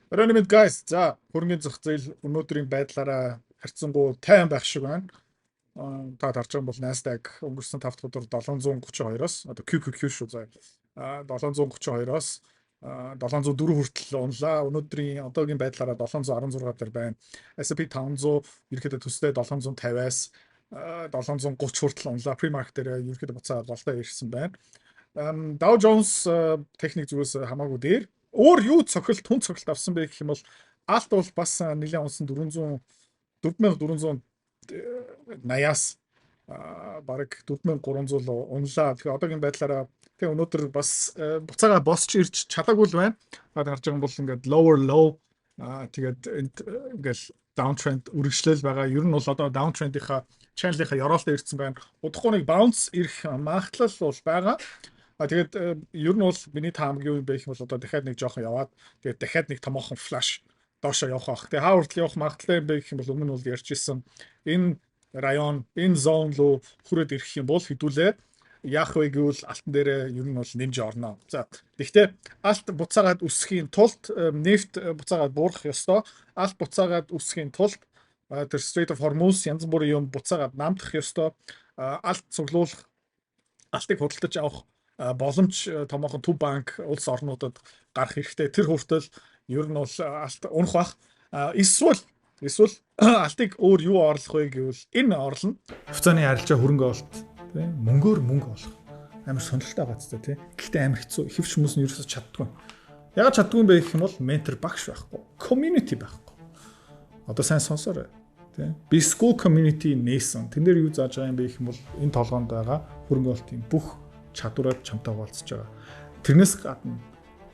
Оройн мэд guys. За, хөрөнгөний зах зээл өнөөдрийн байдлаараа харьцангуй тайван байх шиг байна. Та харж байгаа бол Nasdaq өнгөрсөн 5 дахь өдөр 732-оос одоо QQQ шүү заа. 732-оос 704 хүртэл унлаа. Өнөөдрийн одоогийн байдлаараа 716 дээр байна. S&P 500 ерөөхдөө төстэй 750-аас 730 хүртэл унлаа. Pre-market дээр ерөөхдөө буцаа болтой ирсэн байна. Dow Jones техник зүгээс хамаагүй дээр. Өөр юу цохилт, түн цохилт авсан бэ гэх юм бол алт бол бас нэлээд унсан 4480-аас бараг 4300 унлаа. Тэгэхээр одоогийн байдлаараа тэгээ өнөөдөр бас буцаага босч ирж чадаагүй л байна. Та харж байгаа юм бол ингээд lower low тэгээд ингээл downtrend үргэлжлэл байгаа. Ер нь бол одоо downtrend-ийнхаа channel-ийнхаа ёроолтой ирсэн байна. Удахгүй нэг bounce ирэх магадлал бол байгаа. Тэгээд ер нь бол миний таамаг юу юм бэ гэх юм бол одоо дахиад нэг жоохон яваад тэгээд дахиад нэг томоохон флаш доошоо явах байх. Тэгээд хааварт явах магадлал юм бэ гэх юм бол өмнө нь бол ярьжсэн энэ район, энэ зон руу хүрээд ирэх юм бол хэдүүлээ яах вэ гэвэл алтан дээрээ ер нь бол нэмж орно. За тэгвэл алт буцаагаад өсөхийн тулд нефт буцаагаад буурах ёстой. Алт буцаагаад өсөхийн тулд тэр Strait of Hormuz янз бүрийн юм буцаагаад намдах ёстой. Алт цуглуулах, алтыг худалдаж авах боломж томоохон төв банк улс орнуудад гарах хэрэгтэй. Тэр хүртэл ер нь бол алт унах бах. Эсвэл алтыг өөр юу орлох вэ гэвэл энэ орлно. Хувьцааны арилжаа хөрөнгө олт тийм мөнгөөр мөнгө олох. Амар сонирхолтой байгаа ч тийм. Гэхдээ амар хэцүү. Ихэвч хүмүүс нь ерөөсөж чаддгүй. Ягаад чаддгүй юм бэ гэх юм бол ментор багш байхгүй. Community байхгүй. Одоо сайн сонсоорой. Тийм. Би school community нээсэн. Тэн дээр юу зааж байгаа юм бэ гэх юм бол энэ толгоонд байгаа хөрөнгө олтын бүх чадвараар чамтай хуваалцаж байгаа. Тэрнээс гадна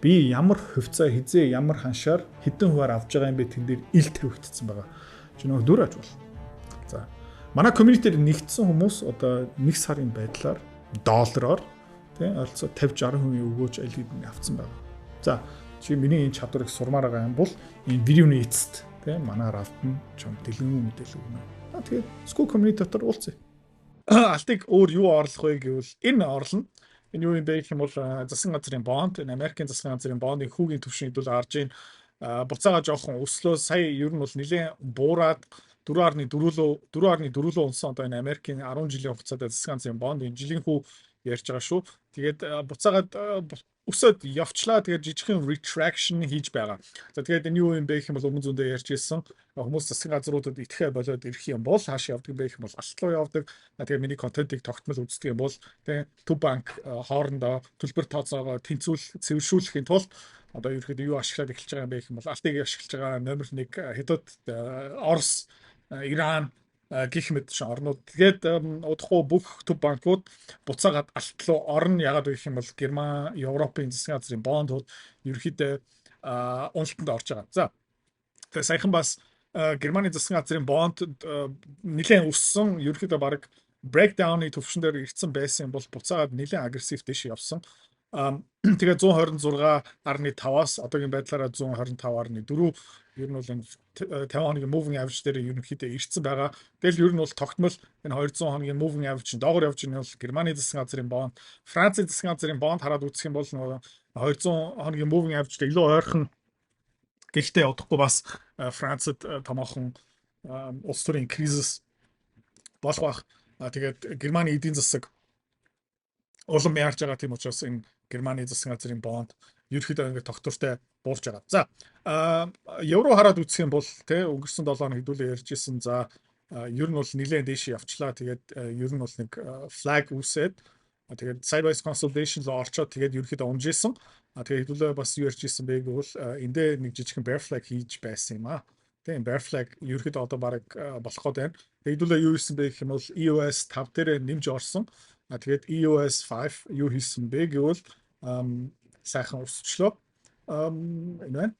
би ямар хувьцаа хизээ ямар ханшаар хэдэн хувиар авж байгаа юм бэ тэн дээр ил тавигдсан байгаа. Чи нөгөө дүр аж бол. За. Манай community-д нэгдсэн хүмүүс одоо 1 сарын байдлаар доллараар тийм ойролцоо 50-60% өгөөж аль хэдийн авцсан байгаа. За, чи миний энэ чадварыг сурмаар байгаа юм бол энэ видеоны эцэст тийм манаар автна чам дэлгэн мэдээлэл өгнө. Тэгээд school community дотор уулзъя. Алтыг өөр юу орлох вэ гэвэл энэ орлно. Энэ юу юм бэ гэх юм бол засгийн газрын бонд, энэ Америкийн засгийн газрын бондын хүүгийн түвшин хэдүүл харж ийн буцаага жоохон өслөө сая ер нь бол нэлээд буураад 4.4 унсан одоо энэ Америкийн 10 жилийн хугацаанд засгийн газрын бонд энэ жилийн хүү ярьж байгаа шүү. Тэгээд буцаагаад өсөд явчлаа. Тэгээд жижигхэн retraction хийж байгаа. За тэгээд энэ юу юм бэ гэх юм бол өмнө зөндөө ярьж ирсэн. Хүмүүс засгийн газруудад итгэхэ болоод ирэх юм бол хааш явдаг бэ гэх юм бол алт руу явдаг. Тэгээд миний контентыг тогтмол үздэг юм бол тэгээд төв банк хоорондоо төлбөр тооцоогоо тэнцвүүл цэвэршүүлэхийн тулд одоо ерөөхдөө юу ашиглаад эхэлж байгаа юм бэ гэх юм бол алтыг ашиглаж байгаа номер 1 хятад, Орос, Иран гих мэт орнууд. Тэгээд удахгүй бүх төв банкуд буцаагаад алт руу орно. Ягаад гэх юм бол Герман, Европын засгийн газрын бондууд ерөөхдөө уналтанд орж байгаа. За. Тэгээд саяхан бас Германы засгийн газрын бонд нэлээд өссөн. Ерөөхдөө баг breakdown-ы төвшин дээр ирсэн байсан бол буцаагаад нэлээд агрессив дэш явсан. Тэгээд 126.5-аас одоогийн байдлаараа 125.4 ер нь бол энэ 50 хоногийн moving average дээр ерөнхийдөө ирсэн байгаа. Тэгэл ер нь бол тогтмол энэ 200 хоногийн moving average доогоор явж байгаа нь бол Германы засгийн газрын бонд, Францын засгийн газрын бонд хараад үзэх юм бол нөгөө 200 хоногийн moving average-тэй илүү ойрхон. Гэхдээ удахгүй бас Францад томоохон улс төрийн кризис болох бах. Тэгээд Германы эдийн засаг улам яарч байгаа тийм учраас энэ Германы засгийн газрын бонд ерөөхдөө ингээд тогтвортой буурч байгаа. За евро хараад үзэх юм бол тэ өнгөрсөн 7 хоног хэдүүлээ ярьжсэн. За ер нь бол нэлээд дээш явчлаа. Тэгээд ер нь бол нэг flag үсээд тэгээд sideways consolidation руу орчоод тэгээд ерөөхдөө унжсэн. Тэгээд хэдүүлээ бас юу ярьжсэн бэ гэвэл эндээ нэг жижигхэн bear flag хийж байсан юм аа. Тэгээд bear flag ерөөхдөө одоо бараг болох гээд байна. Тэгээд хэдүүлээ юу хийсэн бэ гэх юм бол EOS 5 дээр нэмж орсон. Тэгээд EOS 5 юу хийсэн бэ гэвэл сайхан өсчлөө. Энэ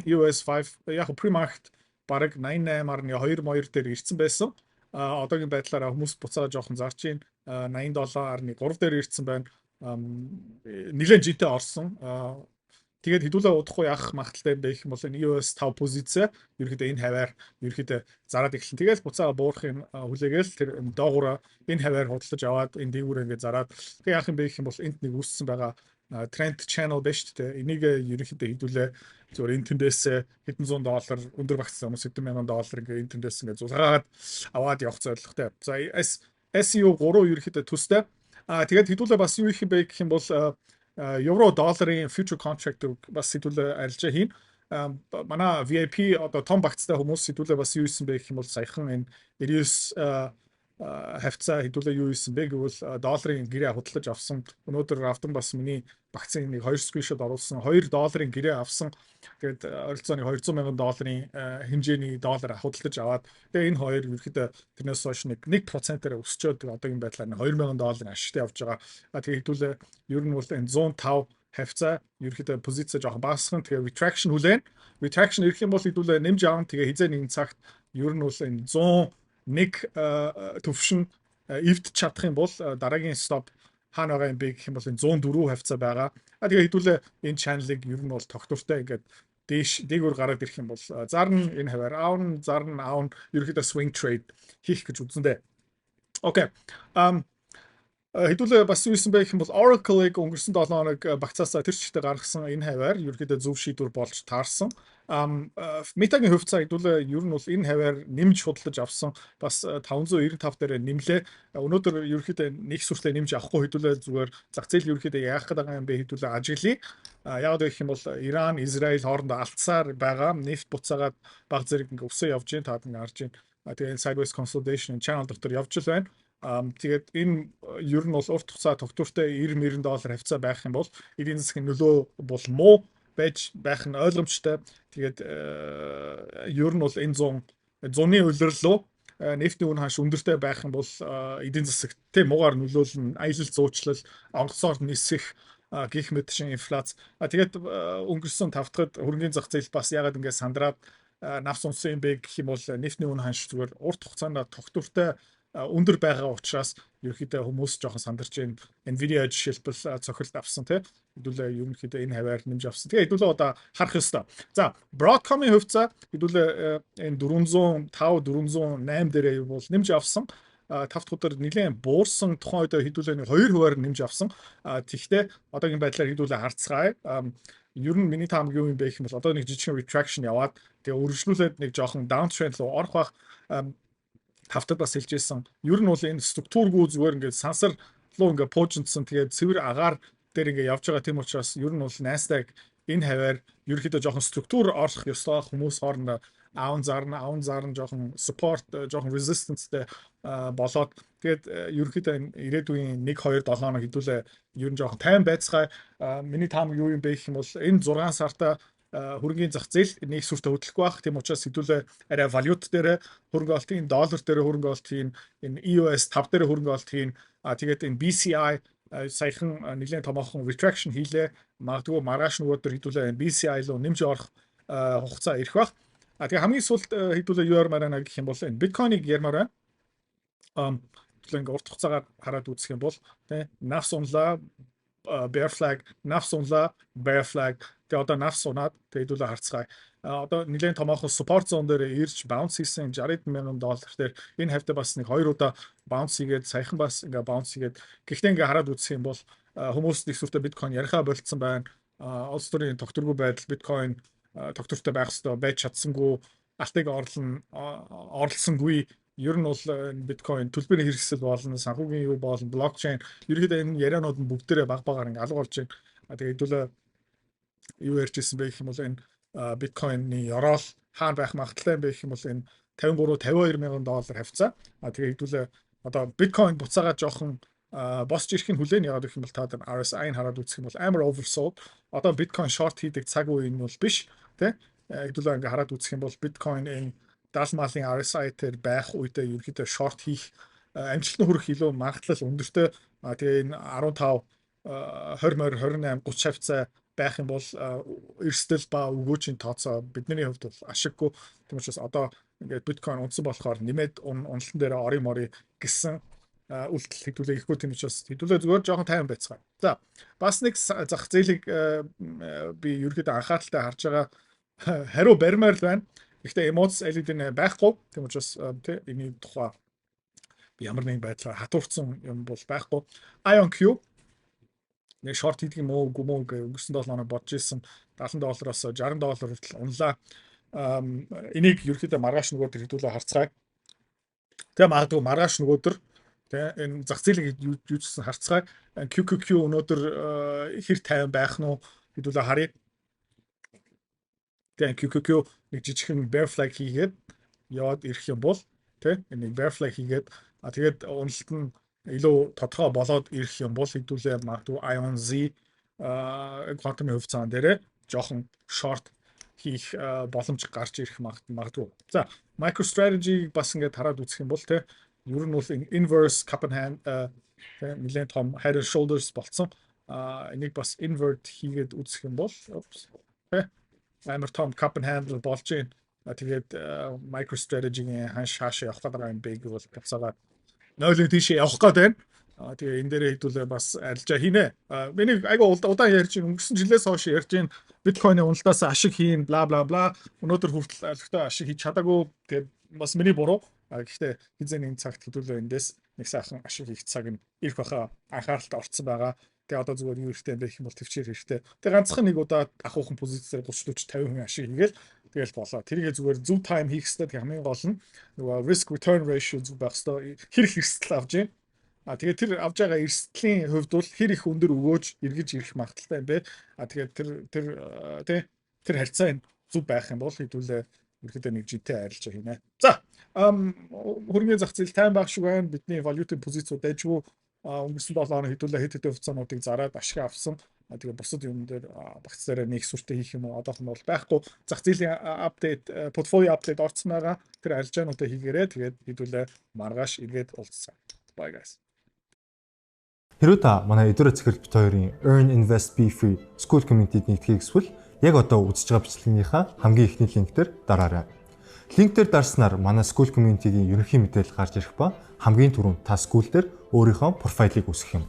EOS 5 яг pre-market бараг 88.2 дээр ирсэн байсан. Одоогийн байдлаараа хүмүүс буцаага жоохон зарж ийн 87.3 дээр ирсэн байна. Нэлээд жинтэй орсон. Тэгээд хэдүүлээ удахгүй яах магадaltaй байх юм бол энэ EOS 5 позиц ерөөхдөө энэ хаваар ерөөхдөө зараад эхэлнэ. Тэгэл буцаага буурахын хүлээгээл тэр доогуура энэ хаваар худалдаж аваад энэ дээгүүр ингээд зараад тэг яах юм бэ гэх юм бол энд нэг үүссэн байгаа тренд channel байж тээ. Энийг ерөнхийдөө хэдүүлээ зөвөр энэ тэндээс хэдэн зуун доллар өндөр багцсан хүмүүс хэдэн мянган доллар ингээ энэ тэндээс ингээ зулгаад аваад явах зорилготой. За SEO 3 ерөнхийдөө төстэй. Тэгээд хэдүүлээ бас юу их юм бэ гэх юм бол евро долларын future contract бас хэдүүлээ арилжаа хийн. Манай VIP одоо том багцтай хүмүүс хэдүүлээ бас юу исэн бэ гэх юм бол саяхан энэ 99 хавцаа хэдүүлээ юу исэн бэ гэвэл долларын гэрээ худалдаж авсан. Өнөөдөр автан бас миний багцын нэг 2 скриншот оруулсан. 2 долларын гэрээ авсан. Тэгээд ойролцоогоо 200 мянган долларын хэмжээний доллар худалдаж аваад тэгээд энэ хоёр ерөөхдөө тэрнээс хойш 1%-аар өсчөөд одоогийн байдлаар 2000 долларын ашигтай явж байгаа. Тэгээд хэдүүлээ ер нь бол энэ 105 хавцаа ерөөхдөө позиц жоох багасхан. Тэгээд retraction хүлээн. Retraction ирэх юм бол хэдүүлээ нэмж аав. Тэгээд хизээ нэгэн цагт ер нь бол энэ 101 төвшин эвдэж чадах юм бол дараагийн стоп хаана байгаа юм бэ гэх юм бол энэ 104 хавцаа байгаа. Тэгээ хэдүүлээ энэ channel-ыг ер нь бол тогтвортой ингээд дээгүүр гараад ирэх юм бол зарна энэ хаваар аавн зарна аавн ерөөхдөө swing trade хийх гэж үзэндээ. Окей. Хэдүүлээ бас юу исэн бэ гэх юм бол Oracle-ыг өнгөрсөн 7 хоног багцаасаа тэр чигтээ гаргасан энэ хаваар ерөөхдөө зөв шийдвэр болж таарсан. Метагийн хувьцаа хэдүүлээ ер нь бол энэ хаваар нэмж худалдаж авсан бас 595 дээр нэмлээ. Өнөөдөр ерөөхдөө нэг сүртээ нэмж авахгүй хэдүүлээ зүгээр зах зээл ерөөхдөө яах гээд байгаа юм бэ хэдүүлээ ажиглая. Яг гэх юм бол Иран, Израиль хоорондоо алдсаар байгаа. Нефт буцаагаад баг зэрэг ингээ өсөө явж гин таад ингээ харж гин. Тэгээ sideways consolidation channel дотор явж л байна. Тэгээд энэ ер нь бол урт хугацаа тогтвортой 90 доллар хавцаа байх юм бол эдийн засгийн нөлөө бол муу байж байх нь ойлгомжтой. Тэгээд ер нь бол энэ 100-ны улирлуу нефтийн үн ханш өндөртэй байх юм бол эдийн засагт тийм муугаар нөлөөлнө, аялал зуучлал, онгоцоор нисэх гих мэт шин инфляц. Тэгээд өнгөрсөн 5 дахь хөрөнгөний зах зээл бас ягаад ингэ сандраад навс унсан юм бэ гэх юм бол нефтийн үн ханш зүгээр урт хугацаанд тогтвортой өндөр байгаа учраас ерөөхдөө хүмүүс жоохон сандарч байна. Nvidia жишээлбэл цохилт авсан тийм. Хэдүүлээ ерөнхийдөө энэ хаваар нэмж авсан. Тэгээ хэдүүлээ одоо харах ёстой. За, Broadcom-ийн хувьцаа хэдүүлээ энэ 405 408 дээрээ бол нэмж авсан. 5 дахь удаар нэлээд буурсан тухайн үед хэдүүлээ 2%-аар нэмж авсан. Тэгвэл одоогийн байдлаар хэдүүлээ харцгаая. Ер нь миний таамаг юу юм бэ гэх юм бол одоо нэг жижигхэн retraction яваад тэгээ өргөжлүүлээд нэг жоохон downtrend руу орох бах тавтад бас хэлжсэн. Ер нь бол энэ структургүй зүгээр ингээд сансар руу ингээд пуужинтсан тэгээд цэвэр агаар дээр ингээд явж байгаа тийм учраас ер нь бол Nasdaq энэ хаваар ерөөхдөө жоохон структур орох ёстой хүмүүс хоорондоо аавн зарна жоохон support жоохон resistance-тэй болоод тэгээд ерөөхдөө ирээдүйн 1-2-7 хоног хэдүүлээ ер нь жоохон тайван байцгаая. Миний таамаг юу юм бэ гэх юм бол энэ 6 сартаа хөрөнгөний зах зээл нэг сүртэ хөдлөхгүй байх. Тийм учраас хэдүүлээ арай валют дээр хөрөнгө олтын доллар дээр хөрөнгө олтын энэ EOS 5 дээр хөрөнгө олтын тэгээд энэ BCI саяхан нэлээд томоохон retraction хийлээ. Магадгүй маргааш нөгөөдөр хэдүүлээ BCI руу нэмж орох хугацаа ирэх байх. Тэгээ хамгийн сүүлд хэдүүлээ юу ярмаар байна гэх юм бол энэ биткойныг ярмаар байна. Хэдүүлээ ингээ урт хугацаагаар хараад үзэх юм бол тий NAV сунлаа bear flag, NAV сунлаа bear flag. Тэгээ одоо NAV сунаад тэгээ хэдүүлээ харцгаая. Одоо нэлээд томоохон support zone дээр ирж bounce хийсэн 60 мянган доллар дээр энэ хавьтай бас нэг 2 удаа bounce хийгээд саяхан бас ингээ bounce хийгээд гэхдээ ингээ хараад үзэх юм бол хүмүүс нэг сүртэ биткойн ярихаа болцсон байна. Улс төрийн тогтворгүй байдал биткойн тогтвортой байх ёстой байж чадсангүй алтыг орлсонгүй ер нь бол биткойн төлбөрийн хэрэгсэл болно санхүүгийн юу болно блокчейн ерөөдөө энэ ярианууд нь бүгдээрээ баг багаар ингээ алга болж байна. Тэгээ хэдүүлээ юу ярьж ирсэн бэ гэх юм бол энэ биткойнны ёроол хаана байх магадaltaй юм бэ гэх юм бол энэ 53-52 мянган доллар хавцаа. Тэгээ хэдүүлээ одоо биткойн буцаагаад жоохон босч ирэх нь хүлээн яагаад гэх юм бол та RSI-г хараад үзэх юм бол амар oversold. Одоо биткойн short хийдэг цаг үе нь бол биш тий. Хэдүүлээ ингээ хараад үзэх юм бол биткойн энэ 70 малын RSI дээр байх үедээ ерөөдөө short хийх амжилтны хүрэх илүү магадлал өндөртэй. Тэгээ энэ 15 20 28 30 хавцаа байх юм бол эрсдэл ба өгөөжийн тооцоо бидний хувьд бол ашиггүй. Тийм учраас одоо ингээд биткойн унтсан болохоор нэмээд уналтан дээр ори мори гэсэн үйлдэл хэдүүлээ ихгүй тийм учраас хэдүүлээ зүгээр жоохон тайван байцгаая. За бас нэг зах зээлийг би ерөөдөө анхааралтай харж байгаа хариу баримаар л байна. Гэхдээ эмоц LED-ийн байхгүй. Тийм учраас тий энэ тухай би ямар нэгэн байдлаар хатуурсан юм бол байхгүй. IonQ нэг шорт хийдэг юм уу үгүй мүү гэж өнгөрсөн 7 хоног бодож ирсэн $70-оос $60 хүртэл унлаа. Энийг ерөөхдөө маргааш нөгөөдөр хэдүүлээ харцгаая. Тэгээ магадгүй маргааш нөгөөдөр тэгээ энэ зах зээлийг юужсэн харцгаая. QQQ өнөөдөр хэр тайван байх нь хэдүүлээ харъя. Тэгээ QQQ нэг жижигхэн bear flag хийгээд яваад ирэх юм бол тэ нэг bear flag хийгээд тэгээд уналт нь илүү тодорхой болоод ирэх юм бол хэдүүлээ магадгүй IONZ quantum хувьцаан дээрээ жоохон short хийх боломж гарч ирэх магадгүй. За MicroStrategy бас ингээд хараад үзэх юм бол те ер нь бол inverse cup and hand нэлээд том head and shoulders болцсон. Энийг бас invert хийгээд үзэх юм бол те амар том cup and handle болж байна. Тэгээд MicroStrategy-ийн хаашаа явах гэдэг юм бэ гэвэл тавцаагаа 0-ын тийшээ явах гээд байна. Тэгээ энэ дээрээ хэдүүлээ бас арилжаа хийнэ. Миний айгу удаан ярьж ин өнгөрсөн жилээс хойш ярьж ин биткойны уналтаас ашиг хийн бла бла бла. Өнөөдөр хүртэл алхтаа ашиг хийж чадаагүй. Тэгээд бас миний буруу. Гэхдээ хизээний цагт хэдүүлээ эндээс нэг сайхан ашиг хийх цаг нь ирэх баха анхааралтай орцсон байгаа. Тэгээ одоо зүгээр юу хэрэгтэй байх юм бол төвчээр хэрэгтэй. Тэгээ ганцхан нэг удаа ахуухан позицээр 30 40 50% ашиг хийгээл тэгэл болоо. Тэргээ зүгээр зөв тайм хийх хэрэгтэй. Тэгээ хамгийн гол нь нөгөө risk return ratio зөв байх хэрэгтэй. Хэр их эрсдэл авч юм. Тэгээд тэр авж байгаа эрсдлийн хувьд бол хэр их өндөр өгөөж эргэж ирэх магадaltaй юм бэ. Тэгээд тэр харьцаа зөв байх юм бол хэдүүлээ ерөөдөө нэг жинтэй арилжаа хийнэ. За хөрөнгөний зах зээл тайм байх шиг байна. Бидний валютын позицууд дайжгүй өнгөрсөн 7 хоног хэдүүлээ хэд хэдэн хувьцаануудыг зараад ашиг авсан. Тэгээ бусад юм дээр багц зараа нэг сүртэй хийх юм уу одоохон бол байхгүй. Зах зээлийн апдейт, портфолио апдейт орсон байгаа. Тэр арилжаануудаа хийгээрэй. Тэгээд хэдүүлээ маргааш эргээд уулзцаа. Bye guys. Хэрвээ та манай Эдүрэ Цэцэрлэг бит хоёрын Earn Invest Be Free School Community-д нэгдэхийг хүсвэл яг одоо үзэж байгаа бичлэгийнхаа хамгийн ихний линктээр дараарай. Линктээр дарснаар манай School Community-гийн ерөнхий мэдээлэл гарч ирэх ба хамгийн түрүүнд та school дээр өөрийнхөө профайлыг үүсгэх юм.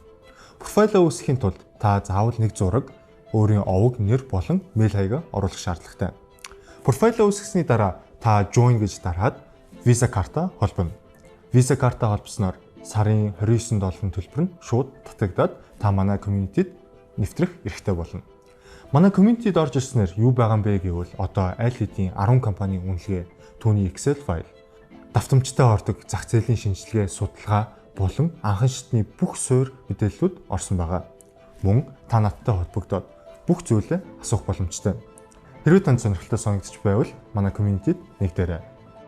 Профайлаа үүсгэхийн тулд та заавал нэг зураг, өөрийн овог, нэр болон мэйл хаягаа оруулах шаардлагатай. Профайлаа үүсгэсний дараа та join гэж дараад Visa карта холбоно. Visa карта холбосноор сарын $29 төлбөр нь шууд татагдаад та манай community-д нэвтрэх эрхтэй болно. Манай community-д орж ирснээр юу байгаа юм бэ гэвэл одоо аль хэдийн 10 компанийн үнэлгээ, түүний Excel файл, давтамжтай ордог зах зээлийн шинжилгээ, судалгаа болон анхан шатны бүх суурь мэдээллүүд орсон байгаа. Мөн та надтай холбогдоод бүх зүйлээ асуух боломжтой. Хэрвээ танд сонирхолтой санагдчих байвал манай community-д нэгдээрэй.